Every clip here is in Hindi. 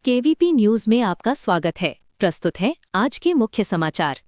केवीपी न्यूज में आपका स्वागत है। प्रस्तुत है आज के मुख्य समाचार।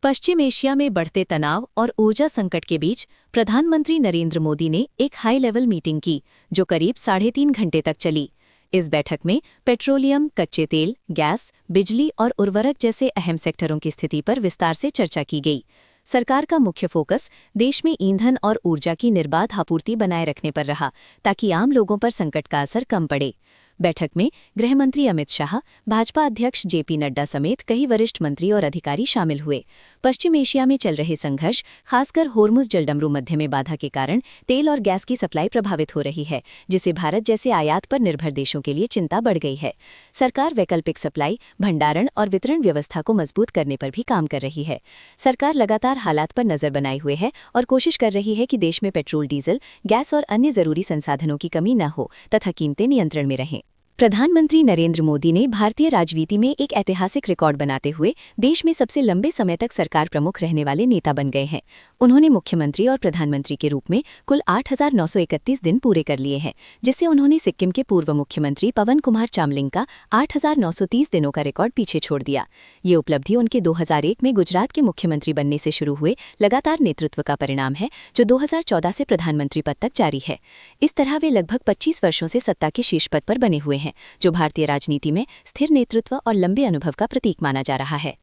पश्चिम एशिया में बढ़ते तनाव और ऊर्जा संकट के बीच प्रधानमंत्री नरेंद्र मोदी ने एक हाई लेवल मीटिंग की जो करीब 3.5 घंटे तक चली। इस बैठक में पेट्रोलियम, कच्चे तेल, गैस, बिजली और उर्वरक जैसे अहम सेक्टरों की स्थिति पर विस्तार से चर्चा की गई। सरकार का मुख्य फोकस देश में ईंधन और ऊर्जा की निर्बाध आपूर्ति बनाए रखने पर रहा ताकि आम लोगों पर संकट का असर कम पड़े। बैठक में गृहमंत्री अमित शाह, भाजपा अध्यक्ष जेपी नड्डा समेत कई वरिष्ठ मंत्री और अधिकारी शामिल हुए। पश्चिम एशिया में चल रहे संघर्ष, खासकर होर्मुज जलडमरू मध्य में बाधा के कारण तेल और गैस की सप्लाई प्रभावित हो रही है, जिससे भारत जैसे आयात पर निर्भर देशों के लिए चिंता बढ़ गई है। सरकार वैकल्पिक सप्लाई, भंडारण और वितरण व्यवस्था को मजबूत करने पर भी काम कर रही है। सरकार लगातार हालात पर नजर बनाए हुए है और कोशिश कर रही है कि देश में पेट्रोल, डीजल, गैस और अन्य जरूरी संसाधनों की कमी न हो तथा कीमतें नियंत्रण में रहें। प्रधानमंत्री नरेंद्र मोदी ने भारतीय राजनीति में एक ऐतिहासिक रिकॉर्ड बनाते हुए देश में सबसे लंबे समय तक सरकार प्रमुख रहने वाले नेता बन गए हैं। उन्होंने मुख्यमंत्री और प्रधानमंत्री के रूप में कुल 8,931 दिन पूरे कर लिए हैं, जिससे उन्होंने सिक्किम के पूर्व मुख्यमंत्री पवन कुमार चामलिंग का 8,930 दिनों का रिकॉर्ड पीछे छोड़ दिया। ये उपलब्धि उनके 2001 में गुजरात के मुख्यमंत्री बनने से शुरू हुए लगातार नेतृत्व का परिणाम है, जो 2014 से प्रधानमंत्री पद तक जारी है। इस तरह वे लगभग 25 वर्षों से सत्ता के शीर्ष पद पर बने हुए हैं, जो भारतीय राजनीति में स्थिर नेतृत्व और लंबे अनुभव का प्रतीक माना जा रहा है।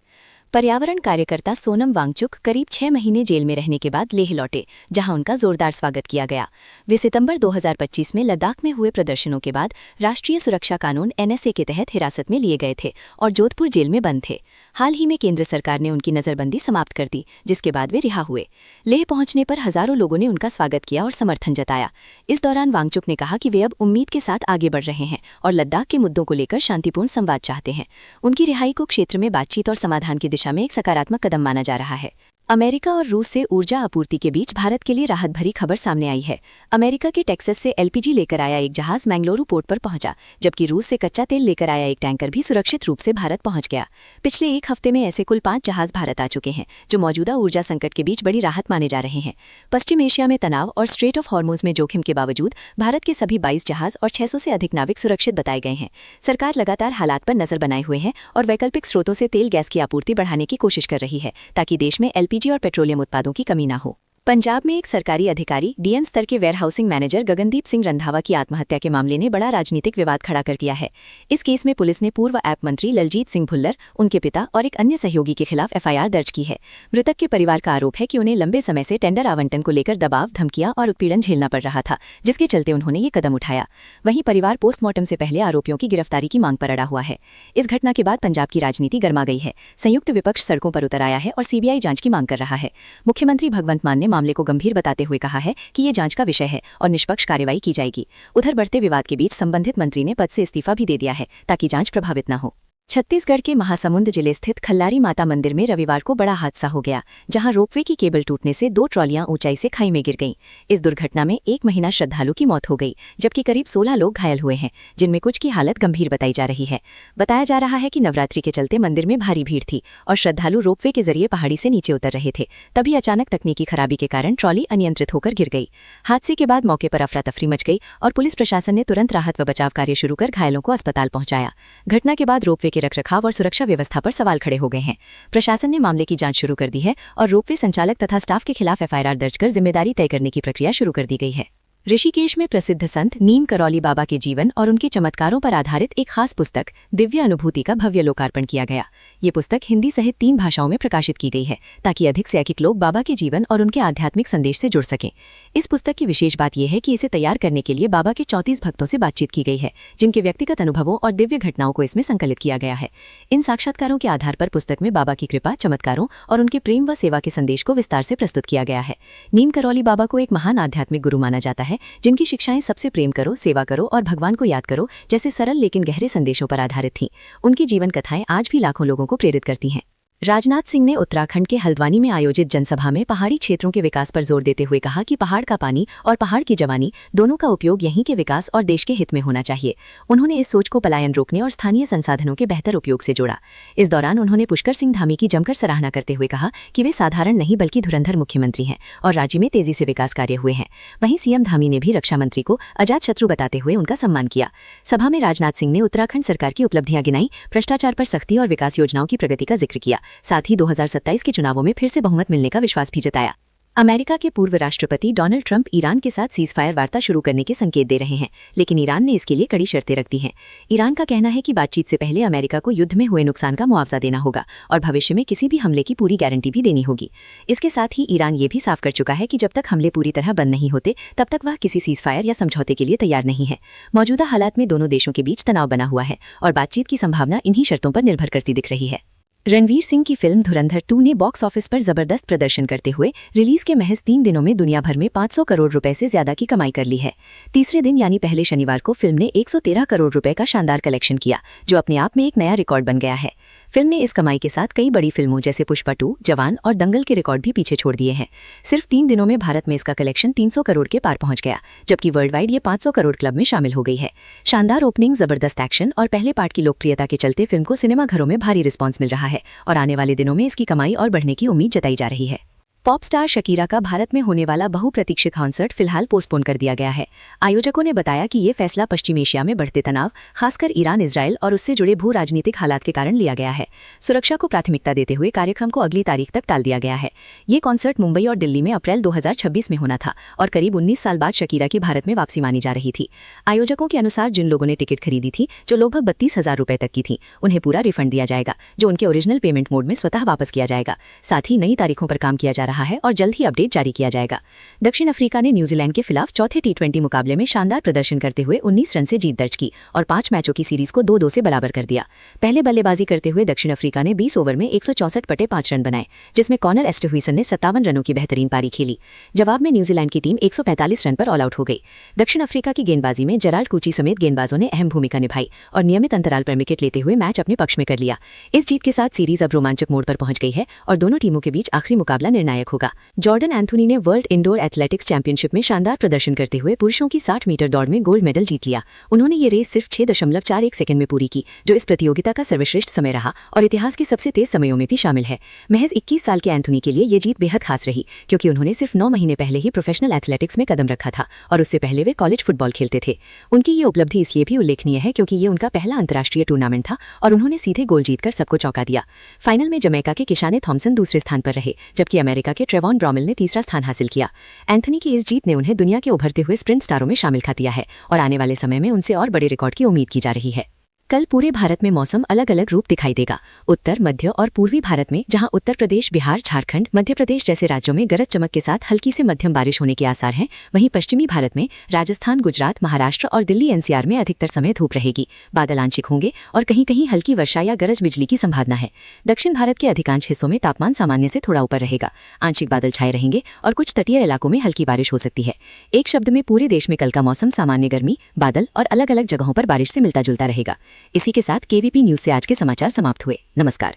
पर्यावरण कार्यकर्ता सोनम वांगचुक करीब 6 महीने जेल में रहने के बाद लेह लौटे, जहां उनका जोरदार स्वागत किया गया। वे सितंबर 2025 में लद्दाख में हुए प्रदर्शनों के बाद राष्ट्रीय सुरक्षा कानून NSA के तहत हिरासत में लिए गए थे और जोधपुर जेल में बंद थे। हाल ही में केंद्र सरकार ने उनकी नजरबंदी समाप्त कर दी, जिसके बाद वे रिहा हुए। लेह पहुंचने पर हजारों लोगों ने उनका स्वागत किया और समर्थन जताया। इस दौरान वांगचुक ने कहा कि वे अब उम्मीद के साथ आगे बढ़ रहे हैं और लद्दाख के मुद्दों को लेकर शांतिपूर्ण संवाद चाहते हैं। उनकी रिहाई को क्षेत्र में बातचीत और समाधान की दिशा में एक सकारात्मक कदम माना जा रहा है। अमेरिका और रूस से ऊर्जा आपूर्ति के बीच भारत के लिए राहत भरी खबर सामने आई है। अमेरिका के टेक्सास से LPG लेकर आया एक जहाज मैंगलोरू पोर्ट पर पहुंचा, जबकि रूस से कच्चा तेल लेकर आया एक टैंकर भी सुरक्षित रूप से भारत पहुंच गया। पिछले एक हफ्ते में ऐसे कुल 5 जहाज भारत आ चुके हैं, जो मौजूदा ऊर्जा संकट के बीच बड़ी राहत माने जा रहे हैं। पश्चिम एशिया में तनाव और स्ट्रेट ऑफ हॉर्मुज में जोखिम के बावजूद भारत के सभी 22 जहाज और 600 से अधिक नाविक सुरक्षित बताए गए हैं। सरकार लगातार हालात पर नजर बनाए हुए है और वैकल्पिक स्रोतों से तेल गैस की आपूर्ति बढ़ाने की कोशिश कर रही है, ताकि देश में LPG और पेट्रोलियम उत्पादों की कमी न हो। पंजाब में एक सरकारी अधिकारी DM स्तर के वेयरहाउसिंग मैनेजर गगनदीप सिंह रंधावा की आत्महत्या के मामले ने बड़ा राजनीतिक विवाद खड़ा कर दिया है। इस केस में पुलिस ने पूर्व ऐप मंत्री ललजीत सिंह भुल्लर, उनके पिता और एक अन्य सहयोगी के खिलाफ FIR दर्ज की है। मृतक के परिवार का आरोप है कि उन्हें लंबे समय से टेंडर आवंटन को लेकर दबाव, धमकियां और उत्पीड़न झेलना पड़ रहा था, जिसके चलते उन्होंने ये कदम उठाया। वहीं परिवार पोस्टमार्टम से पहले आरोपियों की गिरफ्तारी की मांग पर अड़ा हुआ है। इस घटना के बाद पंजाब की राजनीति गर्मा गई है। संयुक्त विपक्ष सड़कों पर उतर आया है और CBI जांच की मांग कर रहा है। मुख्यमंत्री भगवंत मान ने मामले को गंभीर बताते हुए कहा है कि ये जांच का विषय है और निष्पक्ष कार्रवाई की जाएगी। उधर बढ़ते विवाद के बीच संबंधित मंत्री ने पद से इस्तीफा भी दे दिया है, ताकि जांच प्रभावित न हो। छत्तीसगढ़ के महासमुंद जिले स्थित खल्लारी माता मंदिर में रविवार को बड़ा हादसा हो गया, जहां रोपवे की केबल टूटने से 2 ट्रॉलियां ऊंचाई से खाई में गिर गईं। इस दुर्घटना में एक महिला श्रद्धालु की मौत हो गई, जबकि करीब 16 लोग घायल हुए हैं, जिनमें कुछ की हालत गंभीर बताई जा रही है। बताया जा रहा है कि नवरात्रि के चलते मंदिर में भारी भीड़ थी और श्रद्धालु रोपवे के जरिए पहाड़ी से नीचे उतर रहे थे। तभी अचानक तकनीकी खराबी के कारण ट्रॉली अनियंत्रित होकर गिर गई। हादसे के बाद मौके पर अफरा तफरी मच गई और पुलिस प्रशासन ने तुरंत राहत व बचाव कार्य शुरू कर घायलों को अस्पताल पहुंचाया। घटना के बाद रोपवे के रखरखाव और सुरक्षा व्यवस्था पर सवाल खड़े हो गए हैं। प्रशासन ने मामले की जांच शुरू कर दी है और रोपवे संचालक तथा स्टाफ के खिलाफ FIR दर्ज कर जिम्मेदारी तय करने की प्रक्रिया शुरू कर दी गई है। ऋषिकेश में प्रसिद्ध संत नीम करौली बाबा के जीवन और उनके चमत्कारों पर आधारित एक खास पुस्तक दिव्य अनुभूति का भव्य लोकार्पण किया गया। ये पुस्तक हिंदी सहित 3 भाषाओं में प्रकाशित की गई है, ताकि अधिक से अधिक लोग बाबा के जीवन और उनके आध्यात्मिक संदेश से जुड़ सकें। इस पुस्तक की विशेष बात यह है कि इसे तैयार करने के लिए बाबा के 34 भक्तों से बातचीत की गई है, जिनके व्यक्तिगत अनुभवों और दिव्य घटनाओं को इसमें संकलित किया गया है। इन साक्षात्कारों के आधार पर पुस्तक में बाबा की कृपा, चमत्कारों और उनके प्रेम व सेवा के संदेश को विस्तार से प्रस्तुत किया गया है। नीम करौली बाबा को एक महान आध्यात्मिक गुरु माना जाता है, जिनकी शिक्षाएं सबसे प्रेम करो, सेवा करो और भगवान को याद करो जैसे सरल लेकिन गहरे संदेशों पर आधारित थीं। उनकी जीवन कथाएं आज भी लाखों लोगों को प्रेरित करती हैं। राजनाथ सिंह ने उत्तराखंड के हल्द्वानी में आयोजित जनसभा में पहाड़ी क्षेत्रों के विकास पर जोर देते हुए कहा कि पहाड़ का पानी और पहाड़ की जवानी दोनों का उपयोग यहीं के विकास और देश के हित में होना चाहिए। उन्होंने इस सोच को पलायन रोकने और स्थानीय संसाधनों के बेहतर उपयोग से जोड़ा। इस दौरान उन्होंने पुष्कर सिंह धामी की जमकर सराहना करते हुए कहा कि वे साधारण नहीं बल्कि धुरंधर मुख्यमंत्री हैं और राज्य में तेजी से विकास कार्य हुए हैं। वहीं सीएम धामी ने भी रक्षा मंत्री को अजातशत्रु बताते हुए उनका सम्मान किया। सभा में राजनाथ सिंह ने उत्तराखंड सरकार की उपलब्धियां गिनाई, भ्रष्टाचार पर सख्ती और विकास योजनाओं की प्रगति का जिक्र किया। साथ ही 2027 के चुनावों में फिर से बहुमत मिलने का विश्वास भी जताया। अमेरिका के पूर्व राष्ट्रपति डोनाल्ड ट्रंप ईरान के साथ सीजफायर वार्ता शुरू करने के संकेत दे रहे हैं, लेकिन ईरान ने इसके लिए कड़ी शर्तें रख दी हैं। ईरान का कहना है कि बातचीत से पहले अमेरिका को युद्ध में हुए नुकसान का मुआवजा देना होगा और भविष्य में किसी भी हमले की पूरी गारंटी भी देनी होगी। इसके साथ ही ईरान ये भी साफ कर चुका है कि जब तक हमले पूरी तरह बंद नहीं होते तब तक वह किसी सीजफायर या समझौते के लिए तैयार नहीं है। मौजूदा हालात में दोनों देशों के बीच तनाव बना हुआ है और बातचीत की संभावना इन्हीं शर्तों पर निर्भर करती दिख रही है। रणवीर सिंह की फिल्म धुरंधर 2 ने बॉक्स ऑफिस पर जबरदस्त प्रदर्शन करते हुए रिलीज के महज 3 दिनों में दुनिया भर में 500 करोड़ रुपए से ज्यादा की कमाई कर ली है। तीसरे दिन यानी पहले शनिवार को फिल्म ने 113 करोड़ रुपए का शानदार कलेक्शन किया, जो अपने आप में एक नया रिकॉर्ड बन गया है। फिल्म ने इस कमाई के साथ कई बड़ी फिल्मों जैसे पुष्पा 2, जवान और दंगल के रिकॉर्ड भी पीछे छोड़ दिए हैं। सिर्फ 3 दिनों में भारत में इसका कलेक्शन 300 करोड़ के पार पहुंच गया, जबकि वर्ल्ड वाइड ये 500 करोड़ क्लब में शामिल हो गई है। शानदार ओपनिंग, जबरदस्त एक्शन और पहले पार्ट की लोकप्रियता के चलते फिल्म को सिनेमाघरों में भारी रिस्पॉन्स मिल रहा है और आने वाले दिनों में इसकी कमाई और बढ़ने की उम्मीद जताई जा रही है। पॉप स्टार शकीरा का भारत में होने वाला बहुप्रतीक्षित कॉन्सर्ट फिलहाल पोस्टपोन कर दिया गया है। आयोजकों ने बताया कि ये फैसला पश्चिम एशिया में बढ़ते तनाव, खासकर ईरान, इजरायल और उससे जुड़े भू राजनीतिक हालात के कारण लिया गया है। सुरक्षा को प्राथमिकता देते हुए कार्यक्रम को अगली तारीख तक टाल दिया गया है। ये कॉन्सर्ट मुंबई और दिल्ली में अप्रैल 2026 में होना था और करीब 19 साल बाद शकीरा की भारत में वापसी मानी जा रही थी। आयोजकों के अनुसार जिन लोगों ने टिकट खरीदी थी, जो लगभग 32,000 रुपए तक की थी, उन्हें पूरा रिफंड दिया जाएगा, जो उनके ओरिजिनल पेमेंट मोड में स्वतः वापस किया जाएगा। साथ ही नई तारीखों पर काम किया जा रहा है और जल्द ही अपडेट जारी किया जाएगा। दक्षिण अफ्रीका ने न्यूजीलैंड के खिलाफ चौथे टी20 मुकाबले में शानदार प्रदर्शन करते हुए 19 रन से जीत दर्ज की और 5 मैचों की सीरीज को 2-2 से बराबर कर दिया। पहले बल्लेबाजी करते हुए दक्षिण अफ्रीका ने 20 ओवर में 164/5 रन बनाए, जिसमें कॉनर एस्टहुइसन ने 57 रनों की बेहतरीन पारी खेली। जवाब में न्यूजीलैंड की टीम 145 रन पर ऑल आउट हो गई। दक्षिण अफ्रीका की गेंदबाजी में जेराल्ड कूची समेत गेंदबाजों ने अहम भूमिका निभाई और नियमित अंतराल पर विकेट लेते हुए मैच अपने पक्ष में कर लिया। इस जीत के साथ सीरीज अब रोमांचक मोड़ पर पहुंच गई है और दोनों टीमों के बीच आखिरी मुकाबला निर्णायक होगा। जॉर्डन एंथोनी ने वर्ल्ड इंडोर एथलेटिक्स चैंपियनशिप में शानदार प्रदर्शन करते हुए पुरुषों की 60 मीटर दौड़ में गोल्ड मेडल जीत लिया। उन्होंने ये रेस सिर्फ 6.41 सेकंड में पूरी की, जो इस प्रतियोगिता का सर्वश्रेष्ठ समय रहा और इतिहास के सबसे तेज समयों में भी शामिल है। महज 21 साल के एंथोनी के लिए ये जीत बेहद खास रही, क्योंकि उन्होंने सिर्फ 9 महीने पहले ही प्रोफेशनल एथलेटिक्स में कदम रखा था और उससे पहले वे कॉलेज फुटबॉल खेलते थे। उनकी ये उपलब्धि इसलिए भी उल्लेखनीय है क्योंकि ये उनका पहला अंतर्राष्ट्रीय टूर्नामेंट था और उन्होंने सीधे गोल जीतकर सबको चौंका दिया। फाइनल में जमैका के किशाने थॉमसन दूसरे स्थान पर रहे, जबकि अमेरिका के ट्रेवॉन ब्रॉमेल ने तीसरा स्थान हासिल किया। एंथोनी की इस जीत ने उन्हें दुनिया के उभरते हुए स्प्रिंट स्टारों में शामिल कर दिया है और आने वाले समय में उनसे और बड़े रिकॉर्ड की उम्मीद की जा रही है। कल पूरे भारत में मौसम अलग अलग रूप दिखाई देगा। उत्तर, मध्य और पूर्वी भारत में, जहां उत्तर प्रदेश, बिहार, झारखंड, मध्य प्रदेश जैसे राज्यों में गरज चमक के साथ हल्की से मध्यम बारिश होने के आसार हैं, वहीं पश्चिमी भारत में राजस्थान, गुजरात, महाराष्ट्र और दिल्ली एनसीआर में अधिकतर समय धूप रहेगी। बादल आंशिक होंगे और कहीं कहीं हल्की वर्षा या गरज बिजली की संभावना है। दक्षिण भारत के अधिकांश हिस्सों में तापमान सामान्य से थोड़ा ऊपर रहेगा। आंशिक बादल छाए रहेंगे और कुछ तटीय इलाकों में हल्की बारिश हो सकती है। एक शब्द में पूरे देश में कल का मौसम सामान्य गर्मी, बादल और अलग अलग जगहों पर बारिश से मिलता जुलता रहेगा। इसी के साथ केवीपी न्यूज से आज के समाचार समाप्त हुए। नमस्कार।